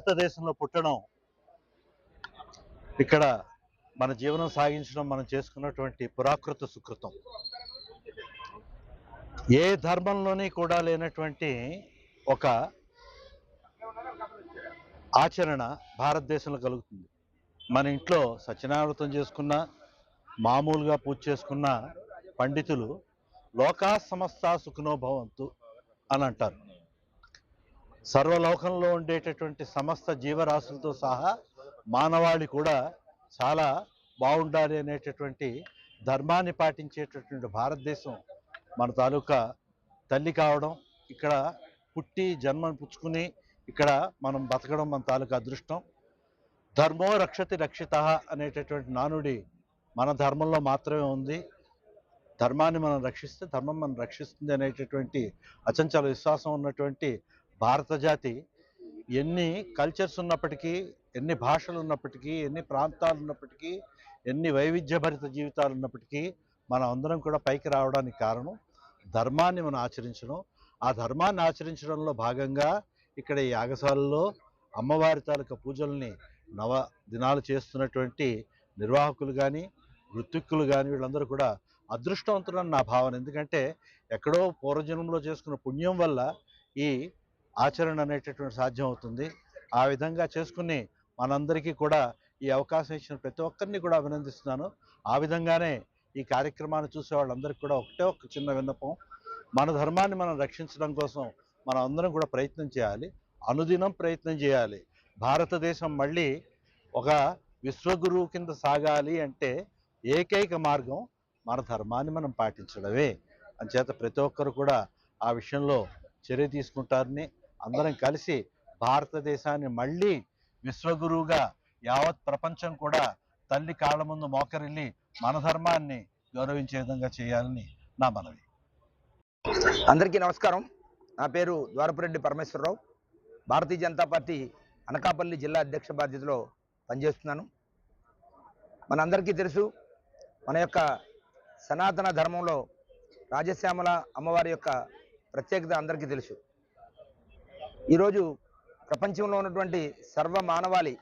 భారతదేశంలో పుట్టడం, ఇక్కడ మన జీవనం సాగించడం మనం చేసుకున్నటువంటి పురాకృత సుకృతం. ఏ ధర్మంలోని కూడా లేనటువంటి ఒక ఆచరణ భారతదేశంలో కలుగుతుంది. మన ఇంట్లో సత్యనారాయణ చేసుకున్న, మామూలుగా పూజ చేసుకున్న పండితులు లోకా సమస్త సుఖినో భవంతు అని అంటారు. సర్వలోకంలో ఉండేటటువంటి సమస్త జీవరాశులతో సహా మానవాళి కూడా చాలా బాగుండాలి అనేటటువంటి ధర్మాన్ని పాటించేటటువంటి భారతదేశం మన తాలూకా తల్లి కావడం, ఇక్కడ పుట్టి జన్మను పుచ్చుకుని ఇక్కడ మనం బతకడం మన తాలూకా అదృష్టం. ధర్మో రక్షతి రక్షిత అనేటటువంటి నానుడి మన ధర్మంలో మాత్రమే ఉంది. ధర్మాన్ని మనం రక్షిస్తే ధర్మం మనం రక్షిస్తుంది అనేటటువంటి అచంచల విశ్వాసం ఉన్నటువంటి భారత జాతి ఎన్ని కల్చర్స్ ఉన్నప్పటికీ, ఎన్ని భాషలు ఉన్నప్పటికీ, ఎన్ని ప్రాంతాలు ఉన్నప్పటికీ, ఎన్ని వైవిధ్యభరిత జీవితాలు ఉన్నప్పటికీ మనం అందరం కూడా పైకి రావడానికి కారణం ధర్మాన్ని మనం ఆచరించడం. ఆ ధర్మాన్ని ఆచరించడంలో భాగంగా ఇక్కడ ఈ యాగశాలలో అమ్మవారి తాలూకా పూజల్ని నవ దినాలు చేస్తున్నటువంటి నిర్వాహకులు కానీ, ఋత్విక్కులు కానీ వీళ్ళందరూ కూడా అదృష్టవంతులని నా భావన. ఎందుకంటే ఎక్కడో పూర్వజన్మంలో చేసుకున్న పుణ్యం వల్ల ఈ ఆచరణ అనేటటువంటి సాధ్యం అవుతుంది. ఆ విధంగా చేసుకుని మనందరికీ కూడా ఈ అవకాశం ఇచ్చిన ప్రతి ఒక్కరిని కూడా అభినందిస్తున్నాను. ఆ విధంగానే ఈ కార్యక్రమాన్ని చూసే వాళ్ళందరికీ కూడా ఒక చిన్న విన్నపం, మన ధర్మాన్ని మనం రక్షించడం కోసం మనం అందరం కూడా ప్రయత్నం చేయాలి, అనుదినం ప్రయత్నం చేయాలి. భారతదేశం మళ్ళీ ఒక విశ్వగురువు కింద సాగాలి అంటే ఏకైక మార్గం మన ధర్మాన్ని మనం పాటించడమే. అంచేత ప్రతి ఒక్కరు కూడా ఆ విషయంలో చర్య తీసుకుంటారని, అందరం కలిసి భారతదేశాన్ని మళ్ళీ విశ్వగురువుగా యావత్ ప్రపంచం కూడా తల్లి కాళ్ళ ముందు మోకరిల్లి మన ధర్మాన్ని గౌరవించే విధంగా చేయాలని నా మనవి. అందరికీ నమస్కారం. నా పేరు ద్వారపురెడ్డి పరమేశ్వరరావు. భారతీయ జనతా పార్టీ అనకాపల్లి జిల్లా అధ్యక్ష బాధ్యతలో పనిచేస్తున్నాను. మనందరికీ తెలుసు, మన యొక్క సనాతన ధర్మంలో రాజశ్యామల అమ్మవారి యొక్క ప్రత్యేకత అందరికీ తెలుసు. ఈరోజు ప్రపంచంలో ఉన్నటువంటి సర్వ మానవాళి,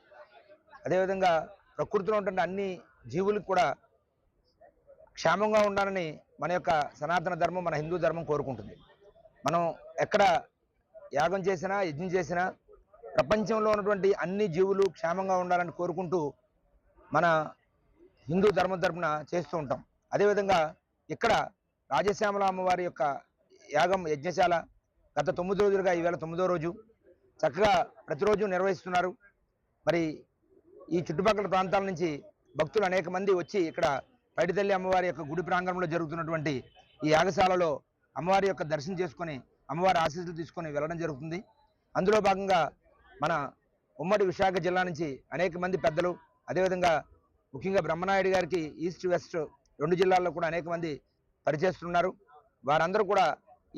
అదేవిధంగా ప్రకృతిలో ఉన్నటువంటి అన్ని జీవులకు కూడా క్షేమంగా ఉండాలని మన యొక్క సనాతన ధర్మం, మన హిందూ ధర్మం కోరుకుంటుంది. మనం ఎక్కడ యాగం చేసినా, యజ్ఞం చేసినా ప్రపంచంలో ఉన్నటువంటి అన్ని జీవులు క్షేమంగా ఉండాలని కోరుకుంటూ మన హిందూ ధర్మం తరపున చేస్తూ ఉంటాం. అదేవిధంగా ఇక్కడ రాజశ్యామల అమ్మవారి యొక్క యాగం యజ్ఞశాల గత 9 రోజులుగా ఈవేళ 9వ రోజు చక్కగా ప్రతిరోజు నిర్వహిస్తున్నారు. మరి ఈ చుట్టుపక్కల ప్రాంతాల నుంచి భక్తులు అనేక మంది వచ్చి ఇక్కడ పైడితల్లి అమ్మవారి యొక్క గుడి ప్రాంగణంలో జరుగుతున్నటువంటి ఈ యాగశాలలో అమ్మవారి యొక్క దర్శనం చేసుకొని అమ్మవారి ఆశీస్సులు తీసుకొని వెళ్ళడం జరుగుతుంది. అందులో భాగంగా మన ఉమ్మడి విశాఖ జిల్లా నుంచి అనేక మంది పెద్దలు, అదేవిధంగా ముఖ్యంగా బ్రహ్మనాయుడు గారికి ఈస్ట్ వెస్ట్ 2 జిల్లాల్లో కూడా అనేక మంది పరిచయిస్తున్నారు. వారందరూ కూడా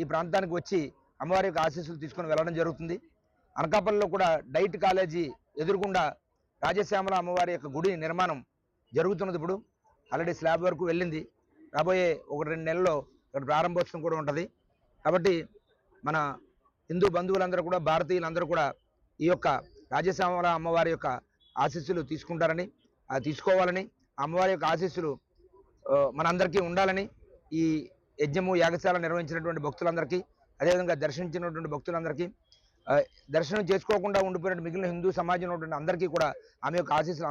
ఈ ప్రాంతానికి వచ్చి అమ్మవారి యొక్క ఆశీస్సులు తీసుకొని వెళ్ళడం జరుగుతుంది. అనకాపల్లిలో కూడా డైట్ కాలేజీ ఎదురుగుండా రాజశ్యామల అమ్మవారి యొక్క గుడి నిర్మాణం జరుగుతున్నది. ఇప్పుడు ఆల్రెడీ స్లాబ్ వరకు వెళ్ళింది. రాబోయే 1-2 నెలల్లో ఇక్కడ ప్రారంభోత్సవం కూడా ఉంటుంది. కాబట్టి మన హిందూ బంధువులందరూ కూడా, భారతీయులందరూ కూడా ఈ యొక్క రాజశ్యామల అమ్మవారి యొక్క ఆశీస్సులు తీసుకుంటారని, తీసుకోవాలని, అమ్మవారి యొక్క ఆశీస్సులు మనందరికీ ఉండాలని ఈ యజ్ఞము యాగశాల నిర్వహించినటువంటి భక్తులందరికీ, అదేవిధంగా దర్శించినటువంటి భక్తులందరికీ, దర్శనం చేసుకోకుండా ఉండిపోయిన మిగిలిన హిందూ సమాజంలో ఉన్నటువంటి అందరికీ కూడా ఆమె యొక్క ఆశీస్సులు